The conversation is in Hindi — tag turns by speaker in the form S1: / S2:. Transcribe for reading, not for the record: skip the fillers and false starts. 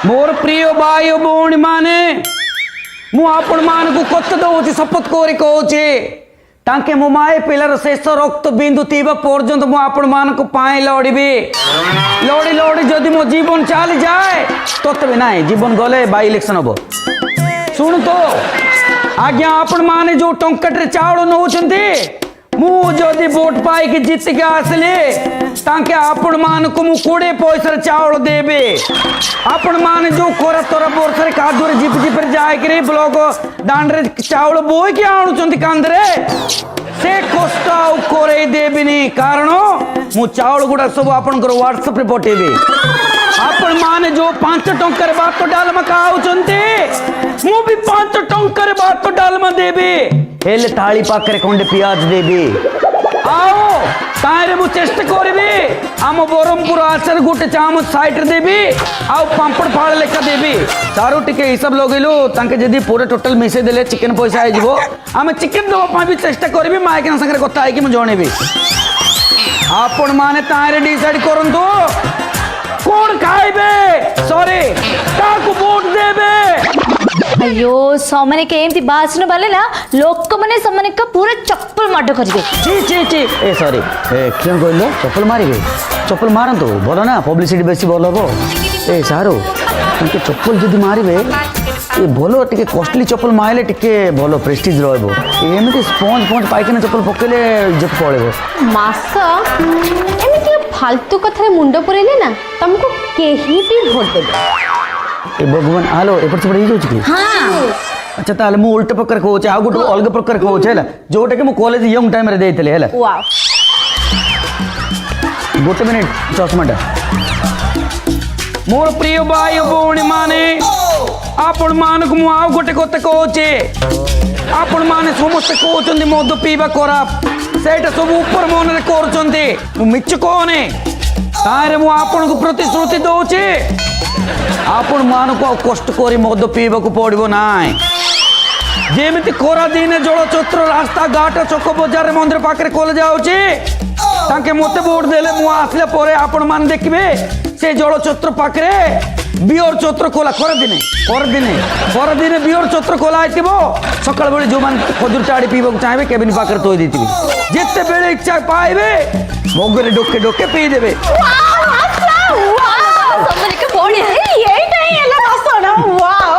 S1: मोर प्रिय भाई और भौणी माने मु आपण मान को कत दउची शपथ कोरी कहूची ताके मो माए पिलार शेष रक्त बिंदु तीबा पर्यंत मु आपण मान को पाए लड़बी लड़ी लड़ी जदि मो जीवन चली जाए तत्व नाई जीवन गले बाई इलेक्शन हम शुणु तो आज्ञा आपण माने जो टंकटे चाउल नौचंती मु जदि वोट पाई कि जीत के आसले ताके आपण मान को मु 20 पैसा चाउल देबे आपण मान जो कोरा तोरा बोरसरे कादुरे जिप जिप जाय कि ब्लॉक दांडरे चाउल बोई के आणुचंती कांदरे से कष्ट आउ करे देबिनी कारण मु चाउल गुडा सब आपण को व्हाट्सएप रे पठेबे आपण माने जो 5 टंकर भात डालमा खाउचंती मु भी 5 टंकर भात डालमा देबे हेले थाली पाखरे खंडे प्याज देबे आओ तारे मु चेष्टा करबे आम बरमपुर आचार गोटे चामच साइड रे देबी आउ पांपड़ फाड़ लेखा देबी चारो टिके हिसाब लगेलु तांके जदी पूरे टोटल मिसे देले चिकन पैसा आइ जिवो आमे चिकन दबा पा भी चेष्टा करबी माइकना संगे कथा आइ कि मु जणेबी आपण माने तारे डिसाइड करंतु कौन खाइबे सॉरी काकू वोट देबे
S2: अयो समने के एमती बासनो वाले ना लोक मने समने का पूरा चप्पल माडो करिवे
S1: ची ची ची ए सॉरी क्यों कहलो चप्पल मारिबे चप्पल मारंतो बोलो ना पब्लिसिटी बेसी बोलो हो ए सारो तुमके चप्पल जदी मारिबे ए बोलो टिके कॉस्टली चप्पल माइले टिके बोलो प्रेस्टीज रहबो एमती स्पंज स्पंज पाइकना चप्पल पकेले जब पळेबो
S3: मासा एमती फालतू कथा मुंड पुरेले ना तुमको केही भी वोट देबे
S1: ए भगवान हालो एपट से पड़ी जाउची
S2: हां
S1: अच्छा ताले मु उल्टा प्रकार कहूचे आ गोटे अलग प्रकार कहूचे हैला जोटे के मु कॉलेज यंग टाइम रे देइतले हैला
S3: वाओ
S1: गोटे मिनिट चश्माटा मोर प्रिय भाई भौणी माने आपण मान को मु आ गोटे कथा कहूचे आपण माने समस्त कहउचंदी मद पीबा खराब सेटा सब ऊपर मन रे करचंदी मु मिछ कोने तारे मु आपण को प्रतिश्रुति दउची आपण मान को कष्ट करी मद पीबा को पड़िबो नाय जेमिति खोरा दिन जलचत्र रास्ता घाट चौक बजार मंदिर पाखे खोल जाऊँचे ताके मते वोट देले मु आसले परे आपण मान देखिबे से जलचत्र पाखे बियर चत्र खोला खर दिने बियर चत्र खोला आइतिबो सकाळ बेले जो मान खजूर चाड़ी पीबा को चाहेबे केबिन पाखे तोय देतिबी जेते बेले इच्छा पाइबे मगरे डोके डोके पी देबे
S3: समने के बोड़ी यही टाइम एला रसना वाओ